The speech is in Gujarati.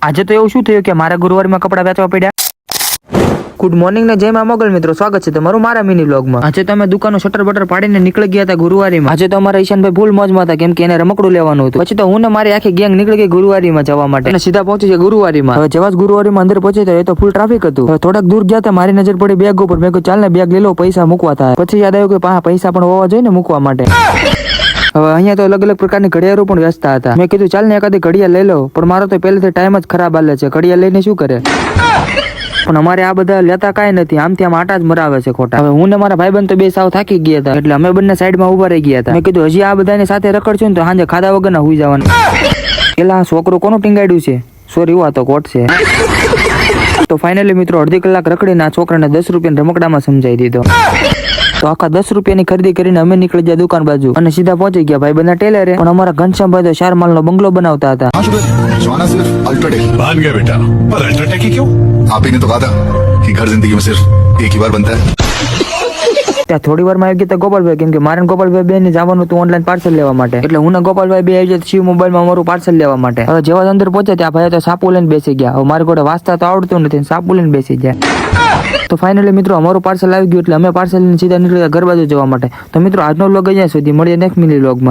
આજે તો એવું શું થયું કે મારા ગુરુવારમાં કપડા વેચવા પડ્યા। ગુડ મોર્નિંગ ને જય માં મોગલ મિત્રો, સ્વાગત છે તમારું મારા મિની વ્લોગમાં। આજે તો અમે દુકાનનું શટર બટર પાડીને નીકળી ગયા હતા ગુરુવારીમાં। આજે તો અમારા ઈશાનભાઈ ફૂલ મોજમાં હતા કેમ કે એને રમકડું લેવાનું હતું। પછી તો હું ને મારી આખી ગેંગ નીકળી ગઈ ગુરુવારીમાં જવા માટે અને સીધા પહોંચી ગયા ગુરુવારીમાં। હવે જેવા જ ગુરુવારીમાં અંદર પહોંચી તો એ તો ફૂલ ટ્રાફિક હતું। હવે થોડાક દૂર ગયા હતા મારી નજર પડી બેગ ઉપર। મેં કહ્યું ચાલ ને બેગ લઈ લો, પૈસા મૂકવા થાય। પછી યાદ આવ્યું કે પૈસા પણ હોવા જોઈએ ને મૂકવા માટે। હવે અહીંયા તો અલગ અલગ પ્રકારની ઘડિયાળો પણ વેચતા હતા। મેં કીધું ચાલ ને એકાદી ઘડિયાળ લઈ લો, પણ મારો તો પહેલેથી ટાઈમ જ ખરાબ હાલે છે, ઘડિયાળ લઈને શું કરે। પણ અમારે આ બધા લેતા કાંઈ નથી, આમથી આમ આટા જ મરાવે છે ખોટા। હવે હું ને મારા ભાઈબંધ તો બે સાવ થાકી ગયા હતા એટલે અમે બંને સાઈડમાં ઉભા રહી ગયા હતા। મેં કીધું હજી આ બધાની સાથે રખડશું ને તો સાંજે ખાધા વગરના હુઈ જવાનું। પેલા આ છોકરો કોનું ટીંગાડ્યું છે? સોરી, આ તો કોટ છે। તો ફાઇનલી મિત્રો અડધી કલાક રખડીને આ છોકરાને 10 રૂપિયા રમકડામાં સમજાઈ દીધો। તો આખા 10 રૂપિયાની ખરીદી કરીને અમે નીકળી ગયા દુકાન બાજુ અને સીધા પહોંચી ગયા ભાઈ બંધના ટેલરે। પણ અમારા ઘનશ્યામભાઈ તો 4 માળનો બંગલો બનાવતા હતા। मान गया बेटा, पर अल्ट्राटेक ही क्यों? आप ही ने तो कहा था कि घर जिंदगी में सिर्फ एक ही बार बनता है। ત્યાં થોડી વારમાં આવી ગયા ગોપાલભાઈ કેમ કે મારે ને ગોપાલભાઈ બે ને જવાનું હતું ઓનલાઈન પાર્સલ લેવા માટે। એટલે હું ને ગોપાલભાઈ બે આવી જાય શિવ મોબાઈલમાં અમારું પાર્સલ લેવા માટે। હવે જેવા અંદર પહોંચ્યા ત્યાં ભાઈ તો સાપુ લઈને બેસી ગયા। હવે મારે જોડે વાંચતા તો આવડતું નથી, સાપુ લઈને બેસી ગયા। તો ફાઇનલી મિત્રો અમારું પાર્સલ આવી ગયું એટલે અમે પાર્સલ લઈને સીધા નીકળ્યા ઘર બાજુ જવા માટે। તો મિત્રો આજનો વ્લોગ અહીંયા સુધી, મળીએ નેક્સ્ટ મિની વ્લોગમાં।